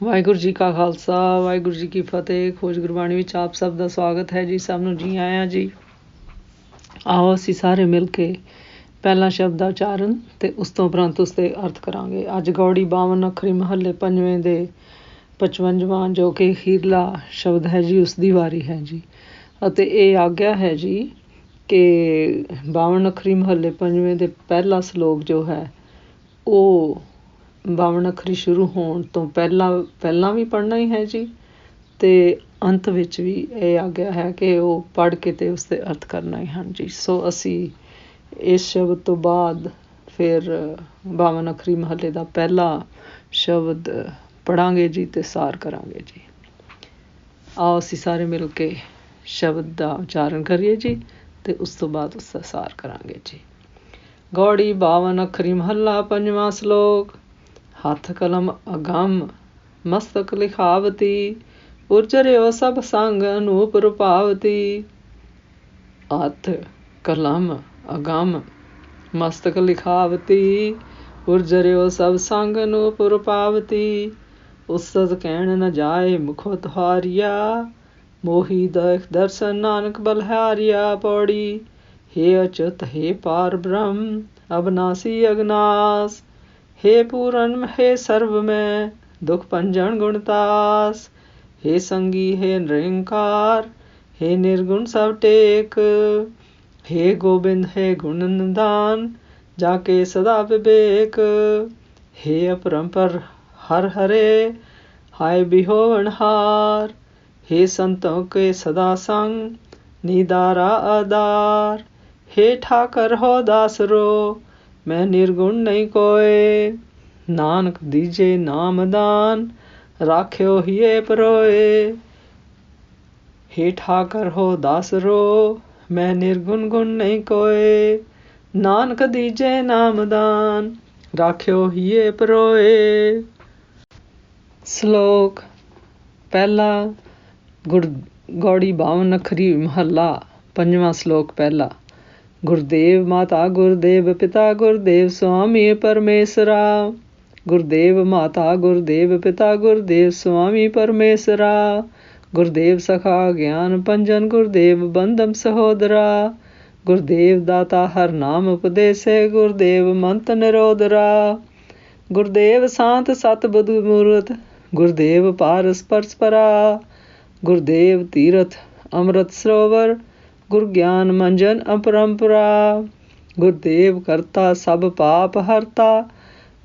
ਵਾਹਿਗੁਰੂ ਜੀ ਕਾ ਖਾਲਸਾ ਵਾਹਿਗੁਰੂ ਜੀ ਕੀ ਫਤਿਹ। ਖੋਜ ਗੁਰਬਾਣੀ ਵਿੱਚ ਆਪ ਸਭ ਦਾ ਸਵਾਗਤ ਹੈ ਜੀ। ਸਭ ਨੂੰ ਜੀ ਆਇਆਂ ਜੀ। ਆਓ ਅਸੀਂ ਸਾਰੇ ਮਿਲ ਕੇ ਪਹਿਲਾ ਸ਼ਬਦ ਦਾ ਉਚਾਰਨ ਅਤੇ ਉਸ ਤੋਂ ਉਪਰੰਤ ਉਸ ਦੇ ਅਰਥ ਕਰਾਂਗੇ। ਅੱਜ ਗੌੜੀ 52 ਅੱਖਰੀ ਮਹੱਲੇ ਪੰਜਵੇਂ ਦੇ 55ਵਾਂ ਜੋ ਕਿ ਅਖੀਰਲਾ ਸ਼ਬਦ ਹੈ ਜੀ, ਉਸ ਦੀ ਵਾਰੀ ਹੈ ਜੀ। ਅਤੇ ਇਹ ਆਗਿਆ ਹੈ ਜੀ ਕਿ 52 ਅੱਖਰੀ ਮਹੱਲੇ ਪੰਜਵੇਂ ਦੇ ਪਹਿਲਾ ਸਲੋਕ ਜੋ ਹੈ ਉਹ 52 ਅੱਖਰੀ ਸ਼ੁਰੂ ਹੋਣ ਤੋਂ ਪਹਿਲਾਂ ਵੀ ਪੜ੍ਹਨਾ ਹੀ ਹੈ ਜੀ, ਅਤੇ ਅੰਤ ਵਿੱਚ ਵੀ ਇਹ ਆਗਿਆ ਹੈ ਕਿ ਉਹ ਪੜ੍ਹ ਕੇ ਅਤੇ ਉਸਦੇ ਅਰਥ ਕਰਨਾ ਹੀ ਹਨ ਜੀ। ਸੋ ਅਸੀਂ ਇਸ ਸ਼ਬਦ ਤੋਂ ਬਾਅਦ ਫਿਰ 52 ਅੱਖਰੀ ਮਹੱਲੇ ਦਾ ਪਹਿਲਾ ਸ਼ਬਦ ਪੜ੍ਹਾਂਗੇ ਜੀ ਅਤੇ ਸਾਰ ਕਰਾਂਗੇ ਜੀ। ਆਓ ਅਸੀਂ ਸਾਰੇ ਮਿਲ ਕੇ ਸ਼ਬਦ ਦਾ ਉਚਾਰਨ ਕਰੀਏ ਜੀ ਅਤੇ ਉਸ ਤੋਂ ਬਾਅਦ ਉਸਦਾ ਸਾਰ ਕਰਾਂਗੇ ਜੀ। ਗੌੜੀ 52 ਅੱਖਰੀ ਮਹੱਲਾ ਪੰਜਵਾਂ ਸਲੋਕ। ਹੱਥ ਕਲਮ ਅਗੰਮ ਮਸਤਕ ਲਿਖਾਵਤੀ, ਉਰਜਰਿਓ ਸਭ ਸੰਗ ਅਨੂਪ ਰੁਪਾਵਤੀ। ਹੱਥ ਕਲਮ ਅਗੰਮ ਮਸਤਕ ਲਿਖਾਵਤੀ, ਉਰਜਰਿਓ ਸਭ ਸੰਗ ਅਨੂਪ ਰੁਪਾਵਤੀ। ਉਸਤ ਕਹਿਣ ਨ ਜਾਏ ਮੁਖੋ ਤੁਹਾਰੀਆ, ਮੋਹੀ ਦੇਖ ਦਰਸ਼ਨ ਨਾਨਕ ਬਲਿਹਾਰੀਆ। ਪੌੜੀ। ਹੇ ਅਚੁੱਤ ਹੇ ਪਾਰ ਬ੍ਰਹਮ ਅਬਨਾਸੀ ਅਗਨਾਸ, ਹੇ ਪੂਰਨ ਹੇ ਸਰਬ ਮੈਂ ਦੁਖ ਭੰਜਨ ਗੁਣਤਾਸ। ਹੇ ਸੰਗੀ ਹੇ ਨਿਰੰਕਾਰ, ਹੇ ਨਿਰਗੁਣ ਸਭ ਟੇਕ। ਹੇ ਗੋਬਿੰਦ ਹੇ ਗੁਣ ਨਿਦਾਨ, ਜਾ ਕੇ ਸਦਾ ਵਿਵੇਕ। ਹੇ ਅਪਰੰਪਰ ਹਰ ਹਰੇ, ਹਾਏ ਬਿਹੋਵਨਹਾਰ। ਹੇ ਸੰਤੋਂ ਕੇ ਸਦਾ ਸੰਗ, ਨਿਦਾਰਾ ਆਧਾਰ। ਹੇ ਠਾਕਰ ਹੋ ਦਾਸਰੋ, ਮੈਂ ਨਿਰਗੁਣ ਨਹੀਂ ਕੋਏ। ਨਾਨਕ ਦੀਜੇ ਨਾਮਦਾਨ, ਰਾਖਿਓ ਹੀਏ ਪਰੋਏ। ਹੇ ਠਾਕਰ ਹੋ ਦਾਸਰੋ, ਮੈਂ ਨਿਰਗੁਣ ਗੁਣ ਨਹੀਂ ਕੋਏ। ਨਾਨਕ ਦੀਜੇ ਨਾਮਦਾਨ, ਰਾਖਿਓ ਹੀਏ ਪਰੋਏ। ਸਲੋਕ ਪਹਿਲਾ। ਗੌੜੀ 52 ਅੱਖਰੀ ਮਹੱਲਾ ਪੰਜਵਾਂ ਸਲੋਕ ਪਹਿਲਾ। ਗੁਰਦੇਵ ਮਾਤਾ ਗੁਰਦੇਵ ਪਿਤਾ ਗੁਰਦੇਵ ਸੁਆਮੀ ਪਰਮੇਸ਼ਰਾ। ਗੁਰਦੇਵ ਮਾਤਾ ਗੁਰਦੇਵ ਪਿਤਾ ਗੁਰਦੇਵ ਸੁਆਮੀ ਪਰਮੇਸ਼ਰਾ। ਗੁਰਦੇਵ ਸਖਾ ਗਿਆਨ ਭੰਜਨ, ਗੁਰਦੇਵ ਬੰਧਮ ਸਹੋਦਰਾ। ਗੁਰਦੇਵ ਦਾਤਾ ਹਰ ਨਾਮ ਉਪਦੇਸੇ, ਗੁਰਦੇਵ ਮੰਤ ਨਿਰੋਧਰਾ। ਗੁਰਦੇਵ ਸਾਂਤ ਸਤ ਬੁੱਧ ਮੂਰਤ, ਗੁਰਦੇਵ ਪਾਰਸ ਪਰਸਪਰਾ। ਗੁਰਦੇਵ ਤੀਰਥ ਅੰਮ੍ਰਿਤ ਸਰੋਵਰ, ਗੁਰ ਗਿਆਨ ਮੰਜਨ ਅਪਰੰਪਰਾ। ਗੁਰਦੇਵ ਕਰਤਾ ਸਭ ਪਾਪ ਹਰਤਾ,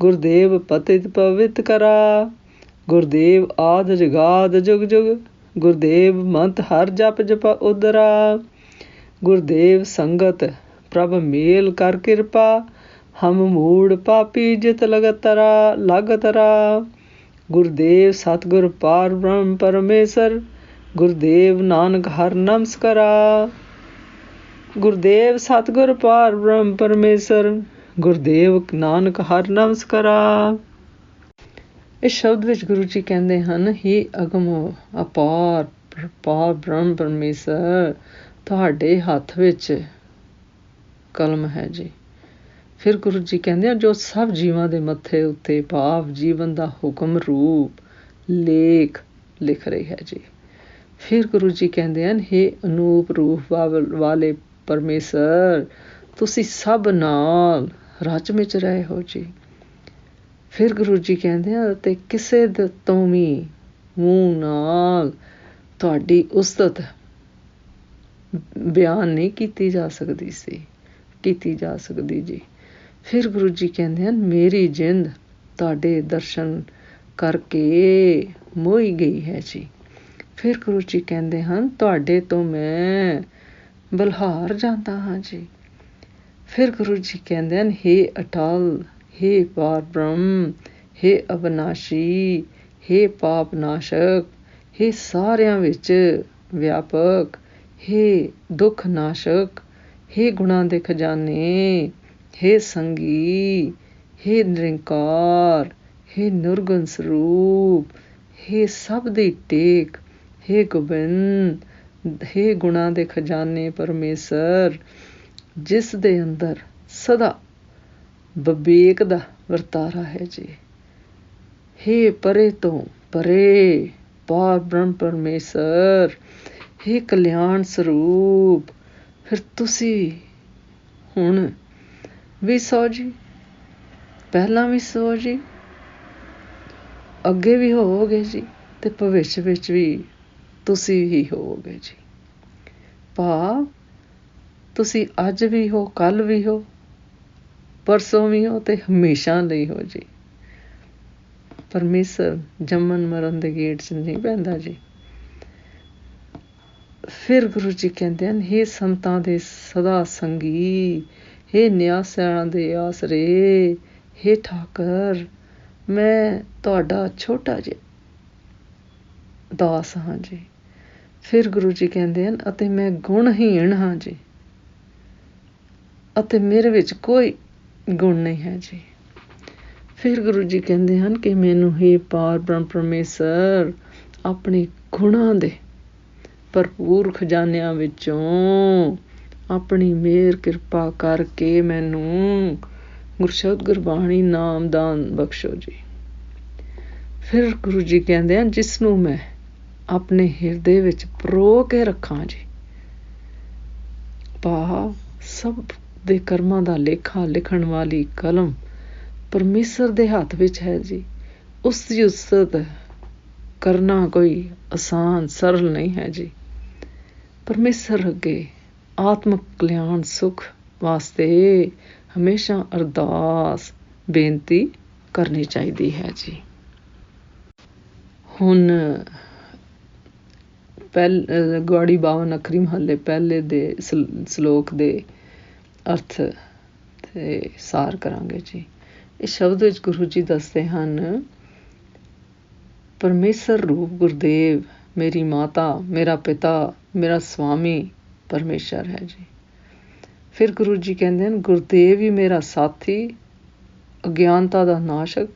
ਗੁਰਦੇਵ ਪਤਿਤ ਪਵਿੱਤ ਕਰਾ। ਗੁਰਦੇਵ ਆਦਿ ਜੁਗਾਦ ਜੁਗ ਜੁਗ, ਗੁਰਦੇਵ ਮੰਤ ਹਰ ਜਪ ਜਪ ਉਦਰਾ। ਗੁਰਦੇਵ ਸੰਗਤ ਪ੍ਰਭ ਮੇਲ ਕਰ ਕਿਰਪਾ, ਹਮ ਮੂੜ ਪਾਪੀ ਜਿਤ ਲਗ ਤਰਾ। ਗੁਰਦੇਵ ਸਤਿਗੁਰ ਪਾਰ ਬ੍ਰਹਮ ਪਰਮੇਸ਼ਰ, ਗੁਰਦੇਵ ਨਾਨਕ ਹਰ ਨਮਸਕਰਾ। ਗੁਰਦੇਵ ਸਤਿਗੁਰ ਪਾਰ ਬ੍ਰਹਮ ਪਰਮੇਸ਼ਰ, ਗੁਰਦੇਵ ਨਾਨਕ ਹਰ ਨਮਸਕਰਾ। ਇਸ ਸ਼ਬਦ ਵਿੱਚ ਗੁਰੂ ਜੀ ਕਹਿੰਦੇ ਹਨ, ਹੇ ਅਗਮ ਅਪਾਰ ਪਾਰ ਬ੍ਰਹਮ ਪਰਮੇਸ਼ਰ, ਤੁਹਾਡੇ ਹੱਥ ਵਿੱਚ ਕਲਮ ਹੈ ਜੀ। ਫਿਰ ਗੁਰੂ ਜੀ ਕਹਿੰਦੇ ਆ, ਜੋ ਸਭ ਜੀਵਾਂ ਦੇ ਮੱਥੇ ਉੱਤੇ ਭਾਵ ਜੀਵਨ ਦਾ ਹੁਕਮ ਰੂਪ ਲੇਖ ਲਿਖ ਰਹੀ ਹੈ ਜੀ। ਫਿਰ ਗੁਰੂ ਜੀ ਕਹਿੰਦੇ ਹਨ, ਹੇ ਅਨੂਪ ਰੂਪ ਵਾਲੇ ਪਰਮੇਸ਼ਰ, ਤੁਸੀਂ ਸਭ ਨਾਲ ਰਚ ਮਿਚ ਰਹੇ ਹੋ ਜੀ। ਫਿਰ ਗੁਰੂ ਜੀ ਕਹਿੰਦੇ ਆ, ਅਤੇ ਕਿਸੇ ਤੋਂ ਵੀ ਮੂੰਹ ਨਾਲ ਤੁਹਾਡੀ ਉਸਤਤ ਬਿਆਨ ਨਹੀਂ ਕੀਤੀ ਜਾ ਸਕਦੀ ਜੀ। ਫਿਰ ਗੁਰੂ ਜੀ ਕਹਿੰਦੇ ਹਨ, ਮੇਰੀ ਜਿੰਦ ਤੁਹਾਡੇ ਦਰਸ਼ਨ ਕਰਕੇ ਮੋਹੀ ਗਈ ਹੈ ਜੀ। ਫਿਰ ਗੁਰੂ ਜੀ ਕਹਿੰਦੇ ਹਨ, ਤੁਹਾਡੇ ਤੋਂ ਮੈਂ ਬਲਿਹਾਰ ਜਾਂਦਾ ਹਾਂ ਜੀ। ਫਿਰ ਗੁਰੂ ਜੀ ਕਹਿੰਦੇ ਹਨ, ਹੇ ਅਟਲ, ਹੇ ਪਾਰ ਬ੍ਰਹਮ, ਹੇ ਅਵਿਨਾਸ਼ੀ, ਹੇ ਪਾਪ ਨਾਸ਼ਕ, ਹੇ ਸਾਰਿਆਂ ਵਿੱਚ ਵਿਆਪਕ, ਹੇ ਦੁੱਖ ਨਾਸ਼ਕ, ਹੇ ਗੁਣਾਂ ਦੇ ਖਜ਼ਾਨੇ, ਹੇ ਸੰਗੀ, ਹੇ ਨਿਰੰਕਾਰ, ਹੇ ਨਿਰਗੁਣ ਸਰੂਪ, ਹੇ ਸਭ ਦੀ ਟੇਕ, ਹੇ ਗੋਬਿੰਦ, ਹੇ ਗੁਣਾਂ ਦੇ ਖਜ਼ਾਨੇ ਪਰਮੇਸ਼ਰ, ਜਿਸ ਦੇ ਅੰਦਰ ਸਦਾ ਵਿਵੇਕ ਦਾ ਵਰਤਾਰਾ ਹੈ ਜੀ। ਹੇ ਪਰੇ ਤੋਂ ਪਰੇ ਪਾਰ ਬ੍ਰਹਮ ਪਰਮੇਸ਼ਰ, ਹੇ ਕਲਿਆਣ ਸਰੂਪ, ਫਿਰ ਤੁਸੀਂ ਹੁਣ ਵੀ ਸੋ ਜੀ, ਪਹਿਲਾਂ ਵੀ ਸੋ ਜੀ, ਅੱਗੇ ਵੀ ਹੋਵੋਗੇ ਜੀ, ਤੇ ਭਵਿੱਖ ਵਿੱਚ ਵੀ ਤੁਸੀਂ ਹੀ ਹੋਵੋਗੇ ਜੀ। ਭਾਵ ਤੁਸੀਂ ਅੱਜ ਵੀ ਹੋ, ਕੱਲ੍ਹ ਵੀ ਹੋ, ਪਰਸੋਂ ਵੀ ਹੋ ਤੇ ਹਮੇਸ਼ਾ ਲਈ ਹੋ ਜੀ। ਪਰਮੇਸ਼ਰ ਜੰਮਣ ਮਰਨ ਦੇ ਗੇਟ 'ਚ ਨਹੀਂ ਪੈਂਦਾ ਜੀ। ਫਿਰ ਗੁਰੂ ਜੀ ਕਹਿੰਦੇ ਹਨ, ਹੇ ਸੰਤਾਂ ਦੇ ਸਦਾ ਸੰਗੀ, ਹੇ ਨਿਆਸਿਆਂ ਦੇ ਆਸਰੇ, ਹੇ ਠਾਕਰ, ਮੈਂ ਤੁਹਾਡਾ ਛੋਟਾ ਜਿਹਾ ਦਾਸ ਹਾਂ ਜੀ। ਫਿਰ ਗੁਰੂ ਜੀ ਕਹਿੰਦੇ ਹਨ, ਅਤੇ ਮੈਂ ਗੁਣਹੀਣ ਹਾਂ ਜੀ, ਅਤੇ ਮੇਰੇ ਵਿੱਚ ਕੋਈ ਗੁਣ ਨਹੀਂ ਹੈ ਜੀ। ਫਿਰ ਗੁਰੂ ਜੀ ਕਹਿੰਦੇ ਹਨ ਕਿ ਮੈਨੂੰ ਹੀ ਪਾਰ ਬ੍ਰਹਮ ਪਰਮੇਸ਼ਰ ਆਪਣੇ ਗੁਣਾਂ ਦੇ ਭਰਪੂਰ ਖਜ਼ਾਨਿਆਂ ਵਿੱਚੋਂ ਆਪਣੀ ਮਿਹਰ ਕਿਰਪਾ ਕਰਕੇ ਮੈਨੂੰ ਗੁਰਸ਼ਬਦ ਗੁਰਬਾਣੀ ਨਾਮਦਾਨ ਬਖਸ਼ੋ ਜੀ। ਫਿਰ ਗੁਰੂ ਜੀ ਕਹਿੰਦੇ ਹਨ, ਜਿਸ ਨੂੰ ਮੈਂ ਆਪਣੇ ਹਿਰਦੇ ਵਿੱਚ ਪਰੋ ਕੇ ਰੱਖਾਂ ਜੀ। ਭਾਵ ਸਭ ਦੇ ਕਰਮਾਂ ਦਾ ਲੇਖਾ ਲਿਖਣ ਵਾਲੀ ਕਲਮ ਪਰਮੇਸ਼ਰ ਦੇ ਹੱਥ ਵਿੱਚ ਹੈ ਜੀ। ਉਸ ਦੀ ਉਸਤਤ ਕਰਨਾ ਕੋਈ ਆਸਾਨ ਸਰਲ ਨਹੀਂ ਹੈ ਜੀ। ਪਰਮੇਸ਼ਰ ਅੱਗੇ ਆਤਮਕ ਕਲਿਆਣ ਸੁੱਖ ਵਾਸਤੇ ਹਮੇਸ਼ਾ ਅਰਦਾਸ ਬੇਨਤੀ ਕਰਨੀ ਚਾਹੀਦੀ ਹੈ ਜੀ। ਹੁਣ ਗੌੜੀ 52 ਅੱਖਰੀ ਮਹੱਲੇ ਪਹਿਲੇ ਦੇ ਸਲੋਕ ਦੇ ਅਰਥ ਤੇ ਸਾਰ ਕਰਾਂਗੇ ਜੀ। ਇਸ ਸ਼ਬਦ ਵਿੱਚ ਗੁਰੂ ਜੀ ਦੱਸਦੇ ਹਨ, ਪਰਮੇਸ਼ਰ ਰੂਪ ਗੁਰਦੇਵ ਮੇਰੀ ਮਾਤਾ, ਮੇਰਾ ਪਿਤਾ, ਮੇਰਾ ਸਵਾਮੀ ਪਰਮੇਸ਼ਰ ਹੈ ਜੀ। ਫਿਰ ਗੁਰੂ ਜੀ ਕਹਿੰਦੇ ਹਨ, ਗੁਰਦੇਵ ਹੀ ਮੇਰਾ ਸਾਥੀ, ਅਗਿਆਨਤਾ ਦਾ ਨਾਸ਼ਕ,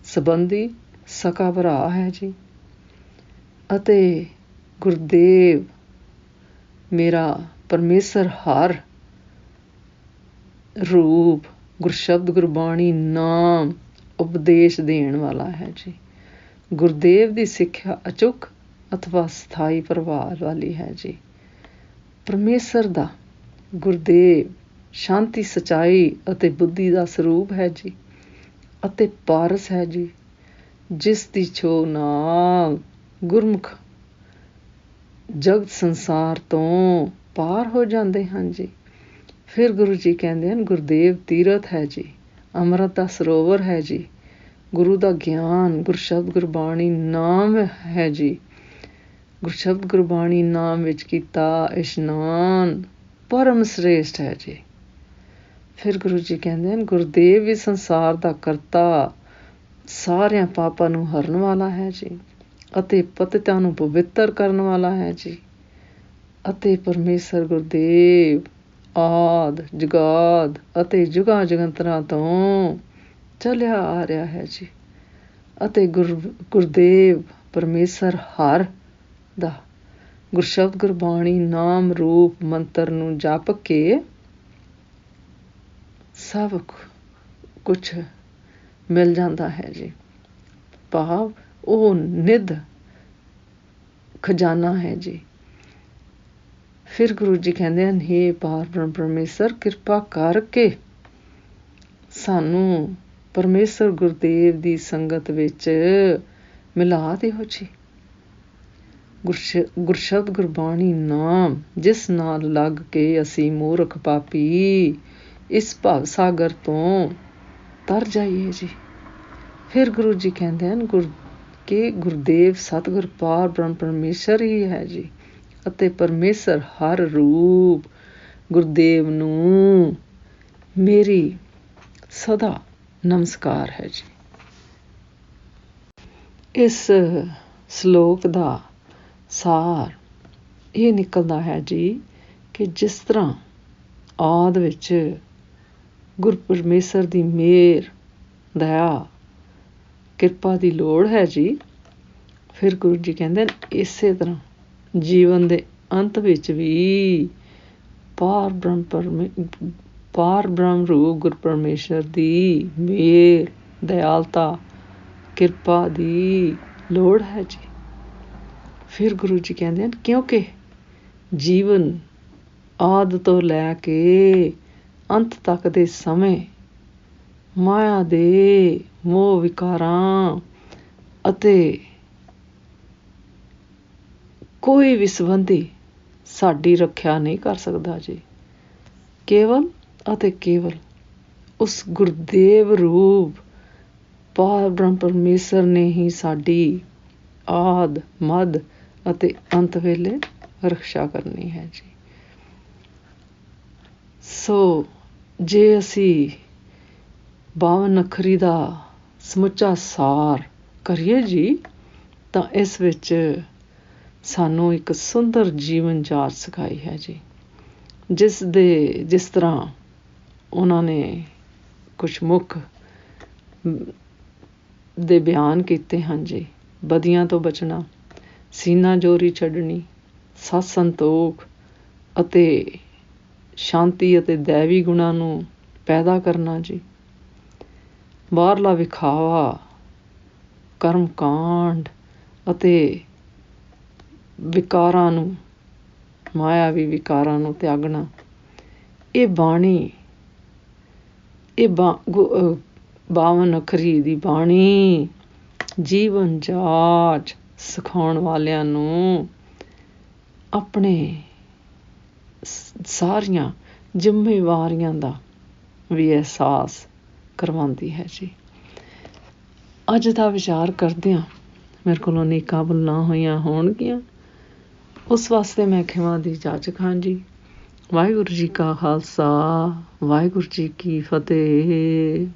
ਸੰਬੰਧੀ, ਸਕਾ ਭਰਾ ਹੈ ਜੀ। ਅਤੇ ਗੁਰਦੇਵ ਮੇਰਾ ਪਰਮੇਸ਼ਰ ਹਰ ਰੂਪ ਗੁਰਸ਼ਬਦ ਗੁਰਬਾਣੀ ਨਾਮ ਉਪਦੇਸ਼ ਦੇਣ ਵਾਲਾ ਹੈ ਜੀ। ਗੁਰਦੇਵ ਦੀ ਸਿੱਖਿਆ ਅਚੁੱਕ ਅਥਵਾ ਸਥਾਈ ਪ੍ਰਭਾਵ ਵਾਲੀ ਹੈ ਜੀ। ਪਰਮੇਸ਼ਰ ਦਾ ਗੁਰਦੇਵ ਸ਼ਾਂਤੀ, ਸਚਾਈ ਅਤੇ ਬੁੱਧੀ ਦਾ ਸਰੂਪ ਹੈ ਜੀ, ਅਤੇ ਪਾਰਸ ਹੈ ਜੀ, ਜਿਸ ਦੀ ਛੋਹ ਨਾਲ ਗੁਰਮੁਖ ਜਗਤ ਸੰਸਾਰ ਤੋਂ ਪਾਰ ਹੋ ਜਾਂਦੇ ਹਨ ਜੀ। ਫਿਰ ਗੁਰੂ ਜੀ ਕਹਿੰਦੇ ਹਨ, ਗੁਰਦੇਵ ਤੀਰਥ ਹੈ ਜੀ, ਅੰਮ੍ਰਿਤ ਦਾ ਸਰੋਵਰ ਹੈ ਜੀ, ਗੁਰੂ ਦਾ ਗਿਆਨ ਗੁਰਸ਼ਬਦ ਗੁਰਬਾਣੀ ਨਾਮ ਹੈ ਜੀ। ਗੁਰਸ਼ਬਦ ਗੁਰਬਾਣੀ ਨਾਮ ਵਿੱਚ ਕੀਤਾ ਇਸ਼ਨਾਨ ਪਰਮ ਸ੍ਰੇਸ਼ਟ ਹੈ ਜੀ। ਫਿਰ ਗੁਰੂ ਜੀ ਕਹਿੰਦੇ ਹਨ, ਗੁਰਦੇਵ ਵੀ ਸੰਸਾਰ ਦਾ ਕਰਤਾ, ਸਾਰਿਆਂ ਪਾਪਾਂ ਨੂੰ ਹਰਨ ਵਾਲਾ ਹੈ ਜੀ, ਅਤੇ ਪਤਿਤਾਂ ਨੂੰ ਪਵਿੱਤਰ ਕਰਨ ਵਾਲਾ ਹੈ ਜੀ। ਅਤੇ ਪਰਮੇਸ਼ਰ ਗੁਰਦੇਵ ਆਦਿ ਜੁਗਾਦ ਅਤੇ ਜੁਗਾਂ ਜੁਗੰਤਰਾਂ ਤੋਂ ਚੱਲਿਆ ਆ ਰਿਹਾ ਹੈ ਜੀ। ਅਤੇ ਗੁਰਦੇਵ ਪਰਮੇਸ਼ਰ ਹਰ ਦਾ ਗੁਰਸ਼ਬਦ ਗੁਰਬਾਣੀ ਨਾਮ ਰੂਪ ਮੰਤਰ ਨੂੰ ਜਪ ਕੇ ਸਭ ਕੁਛ ਮਿਲ ਜਾਂਦਾ ਹੈ ਜੀ। ਭਾਵ ਉਹ ਨਿੱਧ ਖਜ਼ਾਨਾ ਹੈ ਜੀ। ਫਿਰ ਗੁਰੂ ਜੀ ਕਹਿੰਦੇ ਹਨ, ਹੇ ਪਾਰ ਬ੍ਰਹਮ ਪਰਮੇਸ਼ਰ, ਕਿਰਪਾ ਕਰਕੇ ਸਾਨੂੰ ਪਰਮੇਸ਼ਰ ਗੁਰਦੇਵ ਦੀ ਸੰਗਤ ਵਿੱਚ ਮਿਲਾ ਦਿਓ ਜੀ। ਗੁਰਸ਼ਬਦ ਗੁਰਬਾਣੀ ਨਾਮ ਜਿਸ ਨਾਲ ਲੱਗ ਕੇ ਅਸੀਂ ਮੂਰਖ ਪਾਪੀ ਇਸ ਭਵ ਸਾਗਰ ਤੋਂ ਤਰ ਜਾਈਏ ਜੀ। ਫਿਰ ਗੁਰੂ ਜੀ ਕਹਿੰਦੇ ਹਨ ਕਿ ਗੁਰਦੇਵ ਸਤਿਗੁਰ ਪਾਰ ਬ੍ਰਹਮ ਪਰਮੇਸ਼ਰ ਹੀ ਹੈ ਜੀ, ਅਤੇ ਪਰਮੇਸ਼ਰ ਹਰ ਰੂਪ ਗੁਰਦੇਵ ਨੂੰ ਮੇਰੀ ਸਦਾ ਨਮਸਕਾਰ ਹੈ ਜੀ। ਇਸ ਸਲੋਕ ਦਾ ਸਾਰ ਇਹ ਨਿਕਲਦਾ ਹੈ ਜੀ ਕਿ ਜਿਸ ਤਰ੍ਹਾਂ ਆਦਿ ਵਿੱਚ ਗੁਰ ਪਰਮੇਸ਼ਰ ਦੀ ਮਿਹਰ, ਦਇਆ, ਕਿਰਪਾ ਦੀ ਲੋੜ ਹੈ ਜੀ। ਫਿਰ ਗੁਰੂ ਜੀ ਕਹਿੰਦੇ ਨੇ, ਇਸੇ ਤਰ੍ਹਾਂ ਜੀਵਨ ਦੇ ਅੰਤ ਵਿੱਚ ਵੀ ਪਾਰ ਬ੍ਰਹਮ ਰੂਪ ਗੁਰ ਪਰਮੇਸ਼ਰ ਦੀ ਮਿਹਰ, ਦਇਆਲਤਾ, ਕਿਰਪਾ ਦੀ ਲੋੜ ਹੈ ਜੀ। ਫਿਰ ਗੁਰੂ ਜੀ ਕਹਿੰਦੇ ਹਨ ਕਿਉਂਕਿ ਜੀਵਨ ਆਦਿ ਤੋਂ ਲੈ ਕੇ ਅੰਤ ਤੱਕ ਦੇ ਸਮੇਂ ਮਾਇਆ ਦੇ ਮੋਹ ਵਿਕਾਰਾਂ ਅਤੇ ਕੋਈ ਵੀ ਸੰਬੰਧੀ ਸਾਡੀ ਰੱਖਿਆ ਨਹੀਂ ਕਰ ਸਕਦਾ ਜੀ। ਕੇਵਲ ਅਤੇ ਕੇਵਲ ਉਸ ਗੁਰਦੇਵ ਰੂਪ ਪਾਰ ਬ੍ਰਹਮ ਪਰਮੇਸ਼ਰ ਨੇ ਹੀ ਸਾਡੀ ਆਦ ਮੱਧ ਅਤੇ ਅੰਤ ਵੇਲੇ ਰਕਸ਼ਾ ਕਰਨੀ ਹੈ ਜੀ। ਸੋ ਜੇ ਅਸੀਂ 52 ਅੱਖਰੀ ਦਾ ਸਮੁੱਚਾ ਸਾਰ ਕਰੀਏ ਜੀ ਤਾਂ ਇਸ ਵਿੱਚ ਸਾਨੂੰ ਇੱਕ ਸੁੰਦਰ ਜੀਵਨ ਜਾਚ ਸਿਖਾਈ ਹੈ ਜੀ। ਜਿਸ ਤਰ੍ਹਾਂ ਉਹਨਾਂ ਨੇ ਕੁਛ ਮੁੱਖ ਦੇ ਬਿਆਨ ਕੀਤੇ ਹਨ ਜੀ। ਬਦੀਆਂ ਤੋਂ ਬਚਣਾ, ਸੀਨਾ ਜੋਰੀ ਛੱਡਣੀ, ਸਤ ਸੰਤੋਖ ਅਤੇ ਸ਼ਾਂਤੀ ਅਤੇ ਦੈਵੀ ਗੁਣਾਂ ਨੂੰ ਪੈਦਾ ਕਰਨਾ ਜੀ। ਬਾਹਰਲਾ ਵਿਖਾਵਾ, ਕਰਮ ਕਾਂਡ ਅਤੇ ਵਿਕਾਰਾਂ ਨੂੰ, ਮਾਇਆਵੀ ਵਿਕਾਰਾਂ ਨੂੰ ਤਿਆਗਣਾ। ਇਹ ਬਾਣੀ, ਇਹ 52 ਅੱਖਰੀ ਦੀ ਬਾਣੀ ਜੀਵਨ ਜਾਚ ਸਿਖਾਉਣ ਵਾਲਿਆਂ ਨੂੰ ਆਪਣੇ ਸਾਰੀਆਂ ਜ਼ਿੰਮੇਵਾਰੀਆਂ ਦਾ ਵੀ ਅਹਿਸਾਸ ਕਰਵਾਉਂਦੀ ਹੈ ਜੀ। ਅੱਜ ਦਾ ਵਿਚਾਰ ਕਰਦਿਆਂ ਮੇਰੇ ਕੋਲੋਂ ਨੇਕਾਂ ਭੁੱਲਾਂ ਹੋਈਆਂ ਹੋਣਗੀਆਂ, ਉਸ ਵਾਸਤੇ ਮੈਂ ਖਿਮਾ ਦੀ ਜਾਚਕ ਹਾਂ ਜੀ। ਵਾਹਿਗੁਰੂ ਜੀ ਕਾ ਖਾਲਸਾ, ਵਾਹਿਗੁਰੂ ਜੀ ਕੀ ਫਤਿਹ।